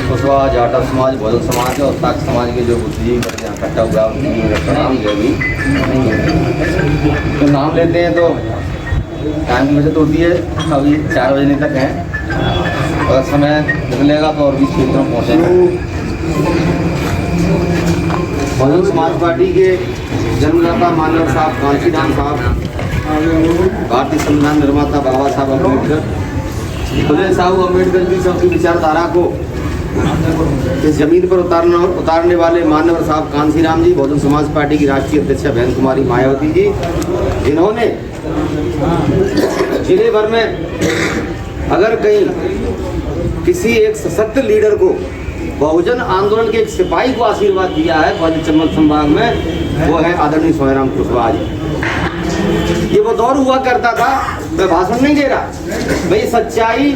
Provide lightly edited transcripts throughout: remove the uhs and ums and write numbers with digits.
कुशवाहा जाटव समाज, बहुजन समाज और ताक समाज के जो बुद्धिजीवी वर्ग यहाँ इकट्ठा हुआ उनकी मेरा प्रणाम है भी। तो नाम लेते हैं तो टाइम की बचत होती है, अभी 4 बजे तक है, अगर समय निकलेगा तो और भी क्षेत्रों में पहुँचेंगे। बहुजन समाज पार्टी के जन्मदाता मानव साहब कांशीराम साहब, भारतीय संविधान निर्माता बाबा साहब अम्बेडकर, खुले साहब अम्बेडकर की सबकी विचारधारा को इस जमीन पर उतारने वाले मानव साहब कांशीराम जी, बहुजन समाज पार्टी की राष्ट्रीय अध्यक्ष बहन कुमारी मायावती जी, जिन्होंने जिले भर में अगर कहीं किसी एक सशक्त लीडर को, बहुजन आंदोलन के एक सिपाही को आशीर्वाद दिया है ग्वालियर चंबल संभाग में, वो है आदरणीय सोनाराम कुशवाहा जी। ये वो दौर हुआ करता था, मैं भाषण नहीं दे रहा भाई, सच्चाई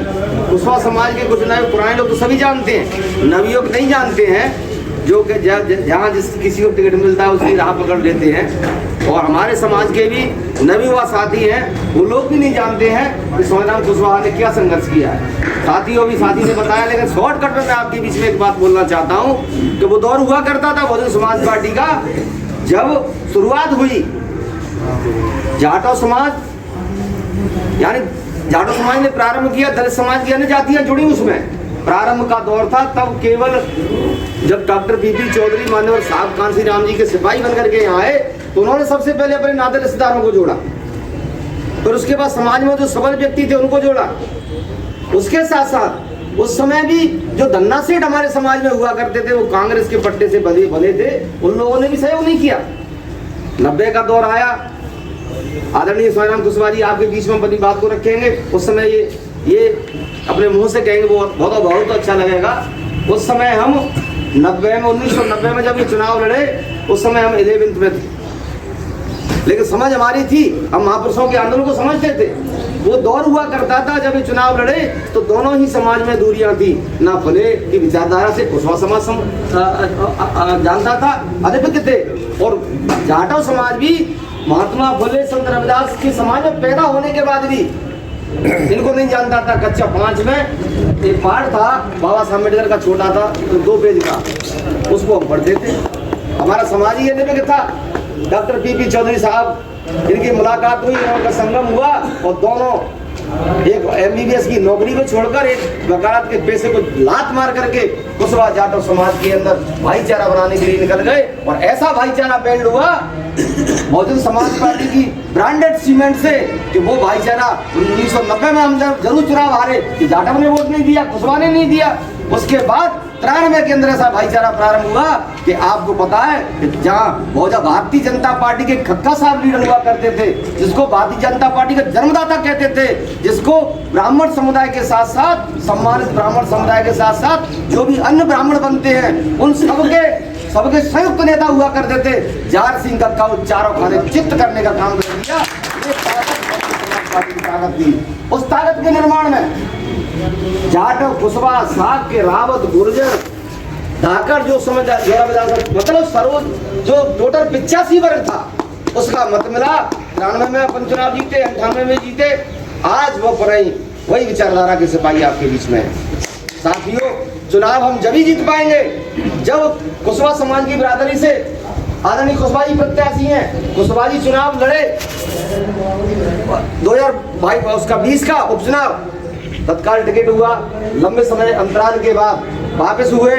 कुशवाहा समाज के कुछ नए पुराने लोग तो सभी जानते हैं, नवयुवक नहीं जानते हैं, जो कि जहाँ जिस किसी को टिकट मिलता है उसकी राह पकड़ लेते हैं। और हमारे समाज के भी नवयुवा साथी हैं, वो लोग भी नहीं जानते हैं कि सोनाराम कुशवाहा ने क्या संघर्ष किया है। साथियों भी साथी ने बताया, लेकिन शॉर्टकट में मैं आपके बीच में एक बात बोलना चाहता हूँ कि वो दौर हुआ करता था बहुजन समाज पार्टी का, जब शुरुआत हुई जाटव समाज, यानी जाटव समाज ने प्रारंभ किया, दलित समाज की अन्य जातियां जुड़ी उसमें, प्रारंभ का दौर था। तब केवल जब डॉक्टर बीपी चौधरी मान्यवर साहब कांशीराम जी के सिपाही बनकर के यहाँ आए तो उन्होंने सबसे पहले अपने नाते रिश्तेदारों को जोड़ा, फिर उसके बाद समाज में जो सबल व्यक्ति थे उनको जोड़ा। उसके साथ साथ उस समय भी जो धन्ना सेठ हमारे समाज में हुआ करते थे, वो कांग्रेस के पट्टे से बने थे, उन लोगों ने भी सहयोग नहीं किया। 90 का दौर आया, आदरणीय सोनाराम कुशवाहा जी आपके बीच में बड़ी बात को रखेंगे, उस समय ये अपने मुंह से कहेंगे वो बहुत अच्छा लगेगा। उस समय हम 1990 में जब ये चुनाव लड़े, उस समय हम 11th में थे, लेकिन समझ हमारी थी, हम महापुरुषों के आंदोलन को समझते थे। वो दौर हुआ करता था जब ये चुनाव लड़े तो दोनों ही समाज में दूरियां थी, ना फुले की विचारधारा से कुशवाहा समाज जानता था, अधिक थे, और जाटव समाज भी महात्मा फुले संत रविदास के समाज में पैदा होने के बाद भी इनको नहीं जानता था। कक्षा 5 में एक पाठ था बाबा साहब अम्बेडकर का, छोटा था 2 पेज का, उसको हम पढ़ते थे। हमारा समाज ही ये था। डॉक्टर पीपी चौधरी साहब, इनकी मुलाकात हुई, उनका संगम हुआ, और दोनों एक MBBS की नौकरी को छोड़कर एक वकालत के पैसे को लात मार करके कुशवाहा जाटव समाज के अंदर भाईचारा बनाने के लिए निकल गए। और ऐसा भाईचारा बिल्ड हुआ बहुजन समाज पार्टी की ब्रांडेड सीमेंट से कि वो भाईचारा 1990 में हम जरूर चुनाव हारे कि जाटव ने वोट नहीं दिया, कुशवाहा ने नहीं दिया। उसके बाद 93 के अंदर ऐसा भाईचारा प्रारंभ हुआ कि आपको पता है कि जहाँ भारतीय जनता पार्टी के खक्का साहब लीडर हुआ करते थे, जिसको भारतीय जनता पार्टी का जन्मदाता कहते थे, जिसको ब्राह्मण समुदाय के साथ साथ, सम्मानित ब्राह्मण समुदाय के साथ साथ जो भी अन्य ब्राह्मण बनते हैं, उन सबके संयुक्त नेता हुआ करते थे। जार सिंह का चारों खाने चित्त करने का काम कर दिया। ये ताकत थी। उस ताकत के निर्माण में जाटव, कुशवाहा, साग के रावत, गुर्जर, धाकर, जो समझ मतलब सरोज जो टोटल 85 वर्ग था, उसका मत मिला। 93 में अपन चुनाव जीते, 98 में जीते, आज वो वही विचारधारा के सिपाही आपके बीच में है। साथियों, चुनाव हम जब ही जीत पाएंगे जब कुशवाहा समाज की बिरादरी से आदरणीय कुशवाहा जी प्रत्याशी हैं। कुशवाहा जी चुनाव लड़े 2020 का उपचुनाव, तत्काल टिकट हुआ, लंबे समय अंतराल के बाद वापस हुए,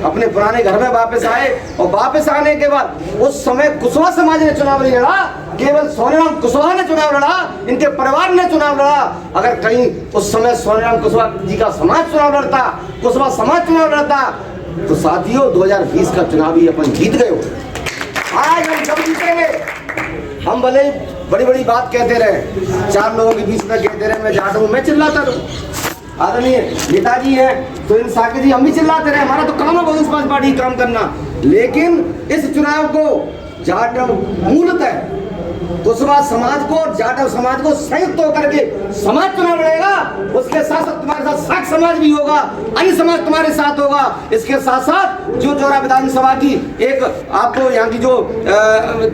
अपने पुराने घर में वापस आए, और वापस आने के बाद उस समय कुशवाहा समाज ने चुनाव नहीं लड़ा, केवल सोनाराम कुशवाहा ने चुनाव लड़ा, इनके परिवार ने चुनाव लड़ा। अगर कहीं उस समय सोनाराम कुशवाहा जी का समाज चुनाव लड़ता, कुशवाहा समाज चुनाव लड़ता, तो साथियों 2020 का चुनाव ही अपन जीत गए। आज हम जब जीतेंगे, हम भले बड़ी बड़ी बात कहते रहे, 4 लोगों के बीच में कहते रहे मैं जाट हूँ, मैं चिल्लाता रहूं। आदरणीय नेताजी हैं तो इन साके जी हम भी चिल्लाते रहे, हमारा तो काम है बहुजन समाज पार्टी काम करना। लेकिन इस चुनाव को जाटव मूलतः कुशवाहा समाज को और जाटव समाज को संयुक्त होकर के समाज चुनाव लड़ेगा। उसके साथ साथ तुम्हारे साथ साख समाज भी होगा, अन्य समाज तुम्हारे साथ होगा। इसके साथ साथ जो जोरा विधानसभा की एक आपको यहाँ की जो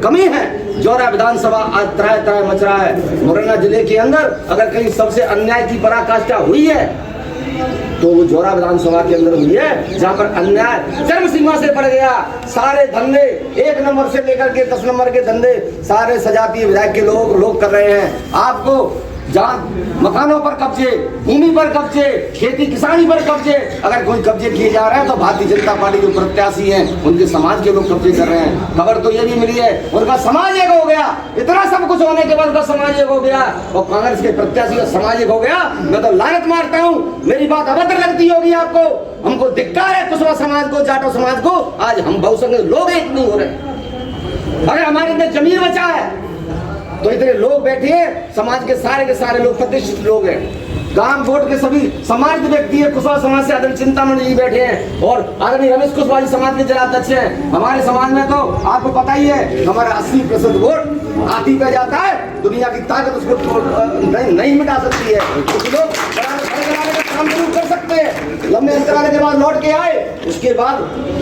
कमी है, जोरा विधानसभा आज त्राय त्राय मच रहा है। मुरैना जिले के अंदर अगर कहीं सबसे अन्याय की पराकाष्ठा हुई है तो वो जोरा विधानसभा के अंदर हुई है, जहाँ पर अन्याय चरम सीमा से बढ़ गया। सारे धंधे 1 नंबर से लेकर के 10 नंबर के धंधे सारे सजातीय विधायक के लोग कर रहे हैं। आपको जहाँ मकानों पर कब्जे, भूमि पर कब्जे, खेती किसानी पर कब्जे, अगर कोई कब्जे किए जा रहे हैं तो भारतीय जनता पार्टी जो प्रत्याशी हैं उनके समाज के लोग कब्जे कर रहे हैं। खबर तो ये भी मिली है उनका समाज एक हो गया। इतना सब कुछ होने के बाद उनका समाज एक हो गया और कांग्रेस के प्रत्याशी का समाज एक हो गया। मैं तो लानत मारता हूँ, मेरी बात अभद्र लगती होगी आपको। हमको धिक्कार है कुशवाहा समाज को, जाटो समाज को। आज हम बहुसंख्य लोग एक नहीं हो रहे। अगर हमारे अंदर जमीन बचा है तो इतने लोग बैठे हैं, समाज के सारे लोग प्रतिष्ठित लोग हैं, गांव वोट के सभी समाज व्यक्ति है। कुशवाहा समाज से आदरणीय चिंतामणि जी बैठे हैं और आदरणीय रमेश कुशवाहा समाज के जिलाध्यक्ष हैं। हमारे समाज में तो आपको पता ही है हमारा 80% वोट हाथी पे जाता है। दुनिया की ताकत उसको नहीं मिटा सकती है। कुछ लोग काम जरूर कर सकते हैं, लंबे अंतराल के बाद लौट के आए, उसके बाद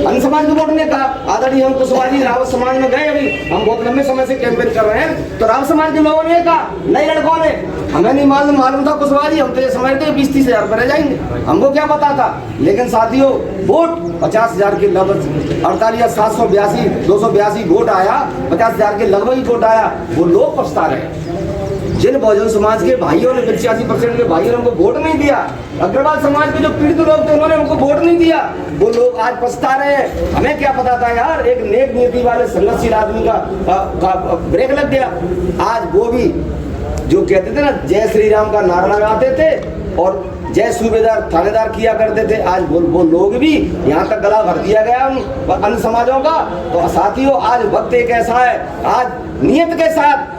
अन्य समाज के वोट ने कहा आदरणीय हम कुशवाहा जी रावत समाज में गए। अभी हम बहुत लंबे समय से कैंपेन कर रहे हैं तो रावत समाज के लोगों ने कहा, नए लड़कों ने, हमें नहीं मालूम था कुशवाहा जी, हम तो ये समझते 20-30 हजार रुपये रह जाएंगे, हमको क्या पता था। लेकिन साथियों वोट 50,000 के लगभग 48 782 282 वोट आया, 50,000 के लगभग वोट आया। वो लोग पछता रहे जिन बहुजन समाज के भाइयों ने 85% के भाइयों ने हमको वोट नहीं दिया, अग्रवाल समाज के जो पीड़ित लोग थे उन्होंने हमको वोट नहीं दिया, वो लोग आज पछता रहे हैं। हमें क्या पता था यार, एक नेक नीति वाले संघर्षशील आदमी का ब्रेक लग गया। आज वो भी जो कहते थे ना जय श्री राम का नारा लगाते थे और जय सूबेदार थानेदार किया करते थे, आज वो लोग भी यहाँ तक गला भर दिया गया अन्य समाजों का। तो साथियों आज वक्त एक ऐसा है, आज नियत के साथ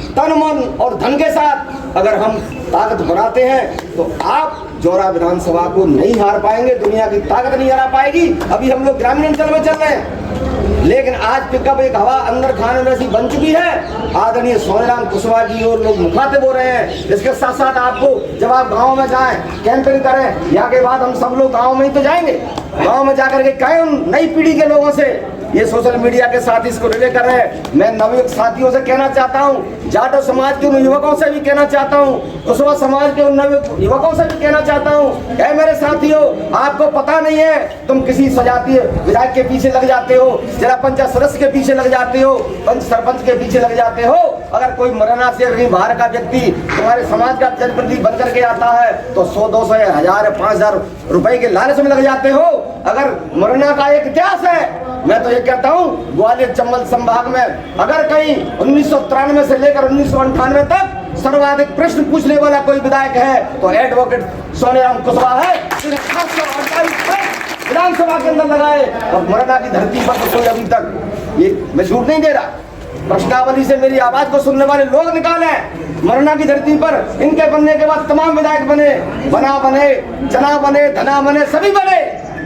तन मन और धन के साथ अगर हम ताकत बनाते हैं तो आप जोरा विधानसभा को नहीं हार पाएंगे, दुनिया की ताकत नहीं हरा पाएगी। अभी हम लोग ग्रामीण अंचल में चल रहे हैं लेकिन आज पिकअप एक हवा अंदर खाने में ऐसी बन चुकी है। आदरणीय सोनेराम कुशवाहा जी और लोग मुखातिब हो रहे हैं। इसके साथ साथ आपको जब आप गाँव में जाएं, कैंपेन करें, यहाँ के बाद हम सब लोग गाँव में ही तो जाएंगे, गाँव में जाकर के कहें उन नई पीढ़ी के लोगों से, ये सोशल मीडिया के साथ इसको रिले कर रहे हैं। मैं नवयुवक साथियों से कहना चाहता हूँ, जाटो समाज के उन युवकों से भी कहना चाहता हूँ, कुशवाहा समाज के उन युवकों से भी कहना चाहता हूँ, ऐ मेरे साथियों, आपको पता नहीं है तुम किसी सजातीय विधायक के पीछे लग जाते हो, जिला पंचायत सदस्य के पीछे लग जाते हो, पंच सरपंच के पीछे लग जाते हो। अगर कोई मुरैना से कहीं बाहर का व्यक्ति तुम्हारे समाज का जनप्रतिनिधि बन करके आता है तो 100, 200, 1000, 5000 रुपए के लालच में लग जाते हो। अगर मुरैना का एक इतिहास है, मैं तो ये कहता हूँ ग्वालियर चंबल संभाग में अगर कहीं 1993 से लेकर 1998 तक सर्वाधिक प्रश्न पूछने वाला कोई विधायक है तो एडवोकेट सोनेराम कुशवाहा है। विधानसभा के अंदर लगाए और मुरैना की धरती पर तो कोई अभी तक, ये मैं झूठ नहीं दे रहा, प्रश्नावली से मेरी आवाज को सुनने वाले लोग निकाले। मुरैना की धरती पर इनके बनने के बाद तमाम विधायक बने, बना बने, जना बने, धना बने, सभी बने,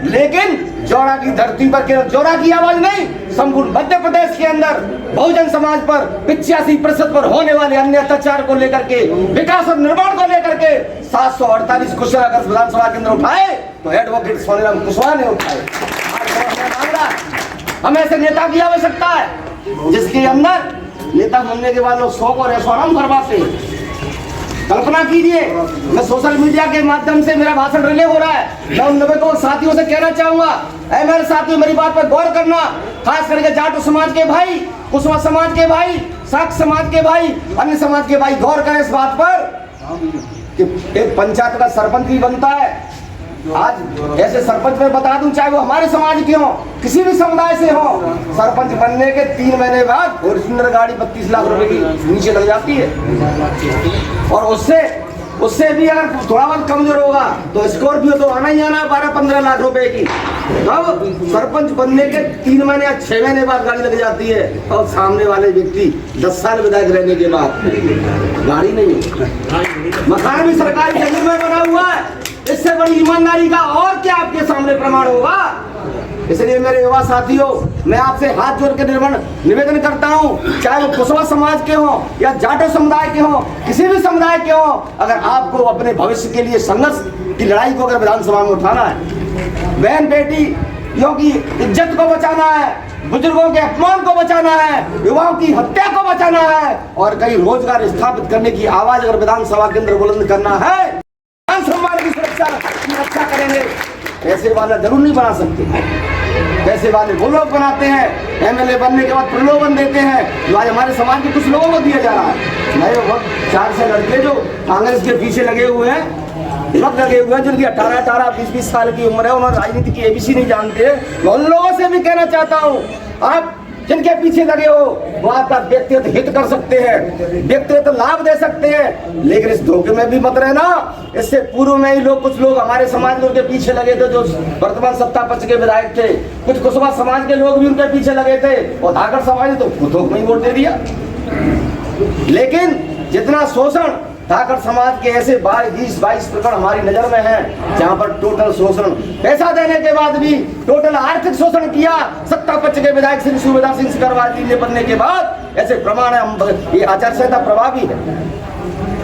लेकिन जोरा की धरती पर केवल जोरा की आवाज नहीं, संपूर्ण मध्य प्रदेश के अंदर बहुजन समाज पर 85% पर होने वाले अन्य अत्याचार को लेकर के, विकास और निर्माण को लेकर के 748 क्वेश्चन अगर विधानसभा के अंदर उठाए तो एडवोकेट सोनेराम कुशवाहा ने उठाए। हमें ऐसे नेता की आवश्यकता है जिसके अंदर नेता बनने के बाद लोग शौक और ऐशोआराम करवाते हैं। कल्पना कीजिए, मैं सोशल मीडिया के माध्यम से मेरा भाषण रिले हो रहा है, मैं उन युवकों साथियों से कहना चाहूंगा, ऐ मेरे साथियों मेरी बात पर गौर करना, खास करके जाटो समाज के भाई, कुशवाहा समाज के भाई, साख समाज के भाई, अन्य समाज के भाई, गौर करें इस बात पर कि एक पंचायत का सरपंच भी बनता है। आज ऐसे सरपंच में बता दूं, चाहे वो हमारे समाज के हो, किसी भी समुदाय से हो, सरपंच बनने के 3 महीने बाद फॉर्च्यूनर गाड़ी 32 लाख रुपए की नीचे लग जाती है और उससे भी अगर थोड़ा बहुत कमजोर होगा तो स्कॉर्पियो तो आना ही आना 12-15 लाख रुपए की। तब सरपंच बनने के 3 महीने या 6 महीने बाद गाड़ी लग जाती है और सामने वाले व्यक्ति 10 साल विधायक रहने के बाद गाड़ी नहीं है, मकान भी सरकारी जमीन में बना हुआ है। इससे बड़ी ईमानदारी का और क्या आपके सामने प्रमाण होगा? इसलिए मेरे युवा साथियों, मैं आपसे हाथ जोड़ के निवेदन करता हूँ, चाहे वो कुशवा समाज के हों या जाटो समुदाय के हों, किसी भी समुदाय के हों, अगर आपको अपने भविष्य के लिए संघर्ष की लड़ाई को अगर विधानसभा में उठाना है, बहन बेटियों की इज्जत को बचाना है, बुजुर्गों के अपमान को बचाना है, युवाओं की हत्या को बचाना है और कई रोजगार स्थापित करने की आवाज अगर विधानसभा के अंदर बुलंद करना है, सम्मान की सुरक्षा की रक्षा करेंगे। पैसे वाला जरूर नहीं बना सकते, पैसे वाले वो लोग बनाते हैं, एमएलए बनने के बाद प्रलोभन देते हैं, जो आज हमारे समाज के कुछ लोगों को दिया जा रहा है। नए वक्त 4 से लड़के जो कांग्रेस के पीछे लगे हुए हैं, जिनकी 18-20 साल की उम्र है, उन्होंने राजनीति की एबीसी नहीं जानते, मैं उन लोगों से भी कहना चाहता हूँ, आप जिनके पीछे लगे हो वो आपका व्यक्तिगत हित कर सकते हैं, व्यक्तिगत लाभ दे सकते हैं, लेकिन इस धोखे में भी मत रहना। इससे पूर्व में ही कुछ लोग हमारे समाज के उनके पीछे लगे थे, जो वर्तमान सत्ता पक्ष के विधायक थे, कुछ कुशवा समाज के लोग भी उनके पीछे लगे थे और धाकड़ समाज ने तो धोखे में ही वोट दे दिया। लेकिन जितना शोषण धाकड़ समाज के ऐसे 20-22 प्रकरण हमारी नजर में हैं, जहां पर टोटल शोषण, पैसा देने के बाद भी टोटल आर्थिक शोषण किया सत्ता पक्ष के विधायक श्री सुबेदार सिंह सिकरवार जी ने बनने के बाद, ऐसे प्रमाण है। ये आचार संहिता प्रभावी है,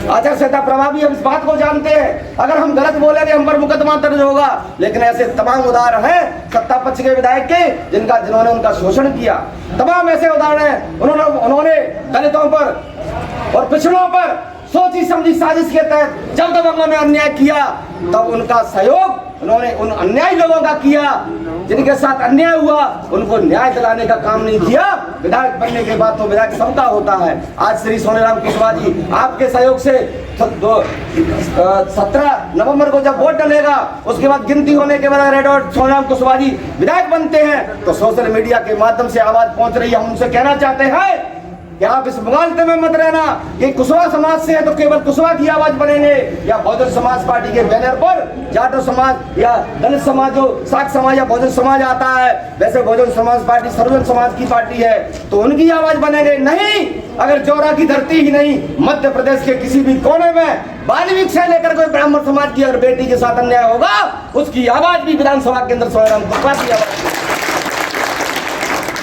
आचार संहिता प्रभावी, हम इस बात को जानते हैं। अगर हम गलत बोलेंगे हम पर मुकदमा दर्ज होगा, लेकिन ऐसे तमाम उदाहरण हैं सत्ता पक्ष के विधायक के जिन्होंने उनका शोषण किया। तमाम ऐसे उदाहरण हैं, उन्होंने दलितों पर और पिछड़ों पर सोची समझी साजिश के तहत जब दबंगों ने अन्याय किया, तब उनका सहयोग उन्होंने उन अन्यायी लोगों का किया, जिनके साथ अन्याय हुआ उनको न्याय दिलाने का काम नहीं किया। विधायक बनने के बाद तो विधायक सबका होता है। आज श्री सोनेराम कुशवाहा जी आपके सहयोग से 17 नवंबर को जब वोट डलेगा, उसके बाद गिनती होने के बाद रेड सोनेराम कुशवाहा जी विधायक बनते हैं, तो सोशल मीडिया के माध्यम से आवाज पहुंच रही है। हम उनसे कहना चाहते हैं कि आप इस मुगालते में मत रहना कि कुशवा समाज से है तो केवल कुशवा की आवाज बनेंगे, या बहुजन समाज पार्टी के बैनर पर जाटो समाज या दलित समाज, जो साख समाज या बहुजन समाज आता है, वैसे बहुजन समाज पार्टी सर्वजन समाज की पार्टी है, तो उनकी आवाज बनेंगे। नहीं, अगर जोरा की धरती ही नहीं, मध्य प्रदेश के किसी भी कोने में बाल विक्षय लेकर कोई ब्राह्मण समाज की अगर बेटी के साथ अन्याय होगा, उसकी आवाज भी विधानसभा के अंदर सोनेराम कुशवाहा की आवाज।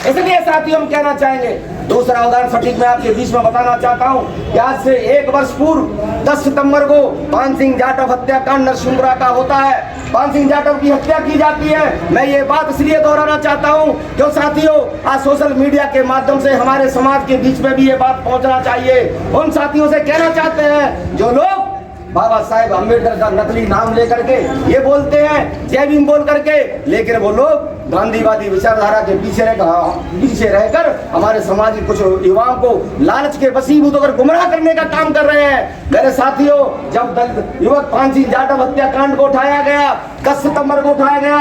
इसलिए साथियों हम कहना चाहेंगे, दूसरा उदाहरण सटीक मैं आपके बीच में बताना चाहता हूं कि आज से 1 वर्ष पूर्व 10 सितंबर को पान सिंह जाटव हत्याकांड नरसिंहपुरा का होता है। पान सिंह जाटव की हत्या की जाती है। मैं ये बात इसलिए दोहराना चाहता हूं क्यों साथियों, आज सोशल मीडिया के माध्यम से हमारे समाज के बीच में भी ये बात पहुंचना चाहिए। उन साथियों से कहना चाहते हैं जो लोग बाबा साहेब अम्बेडकर का नकली नाम लेकर के ये बोलते हैं जय भीम बोल करके, लेकिन वो लोग गांधीवादी विचारधारा के पीछे रहकर हमारे समाज के कुछ युवाओं को लालच के वशीभूत होकर गुमराह करने का काम कर रहे हैं। मेरे साथियों, जब दलित युवक पान सिंह जाटव हत्याकांड को उठाया गया, 10 सितंबर को उठाया गया,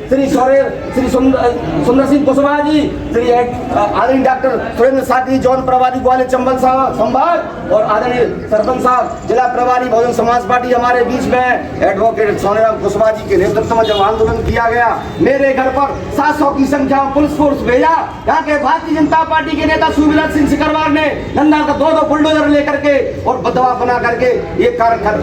श्री सुंदर सिंह कुशवाहा जी, श्री आदरणीय डॉक्टर सुरेंद्र साथी, जौन प्रभारी ग्वालियर चंबल संभाग और आदरणीय सरपंच साहब जिला प्रभारी बहुजन समाज पार्टी हमारे बीच में एडवोकेट सोनेराम कुशवाहा जी के नेतृत्व में जब आंदोलन किया गया, मेरे घर पर 700 की संख्या में पुलिस फोर्स भेजा। यहाँ के भारतीय जनता पार्टी के नेता सुबेदार सिंह सिकरवार ने नंदा का 2 बुलडोजर लेकर के और बदवा बना करके ये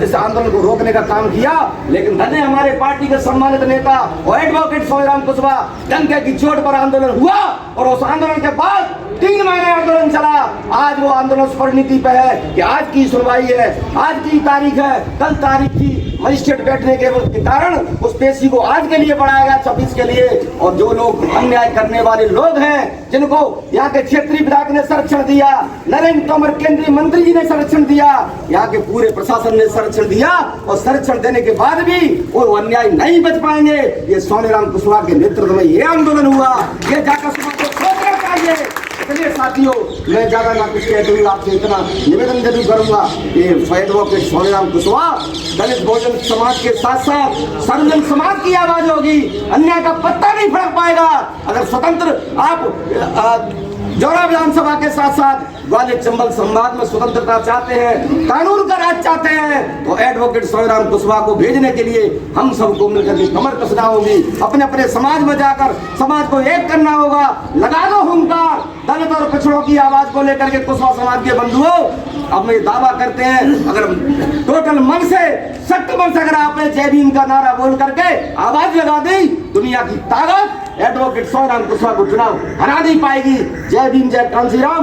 इस आंदोलन को रोकने का काम किया। लेकिन धन्य हमारे पार्टी के सम्मानित नेता और एडवोकेट सोनेराम कुशवाहा, डंके की चोट पर आंदोलन हुआ और उस आंदोलन के बाद 3 महीने आंदोलन चला। आज वो आंदोलन उस परिणति पे है कि आज की सुनवाई है, आज की तारीख है, कल तारीख की मजिस्ट्रेट बैठने के कारण उस पेशी को आज के लिए बढ़ाया गया 26 के लिए। और जो लोग अन्याय करने वाले लोग हैं, जिनको यहाँ के क्षेत्रीय विधायक ने संरक्षण दिया, नरेंद्र तोमर केंद्रीय मंत्री जी ने संरक्षण दिया, यहाँ के पूरे प्रशासन ने संरक्षण दिया, और संरक्षण देने के बाद भी वो अन्याय नहीं बच पाएंगे। ये सोनेराम कुशवाहा के नेतृत्व में ये आंदोलन हुआ, ये जाकर समाज को सोचना चाहिए। इसलिए साथियों, मैं ज्यादा ना कुछ कहते हुए आपसे इतना निवेदन जरूर करूंगा, ये एडवोकेट सोनेराम कुशवाहा दलित बहुजन समाज के साथ साथ सर्वजन समाज की आवाज होगी। अन्याय का पत्ता नहीं फड़क पाएगा। अगर स्वतंत्र आप जौरा विधानसभा के साथ साथ ग्वालियर चंबल संभाग में स्वतंत्रता चाहते हैं, कानून का राज चाहते हैं, तो एडवोकेट सोनेराम कुशवाहा को भेजने के लिए हम सबको मिलकर के कमर कसना होगी। अपने अपने समाज में जाकर समाज को एक करना होगा। लगा दो हुंकार, दलित और पिछड़ों की आवाज को लेकर के कुशवाहा समाज के बंधुओं अब ये दावा करते हैं, अगर टोटल मन से सख्त मन से अगर आपने जय भीम का नारा बोल करके आवाज लगा दी, दुनिया की ताकत एडवोकेट सोयराम कुशवाहा को चुनाव हरा नहीं पाएगी। जय भीम, जय कांसीराम।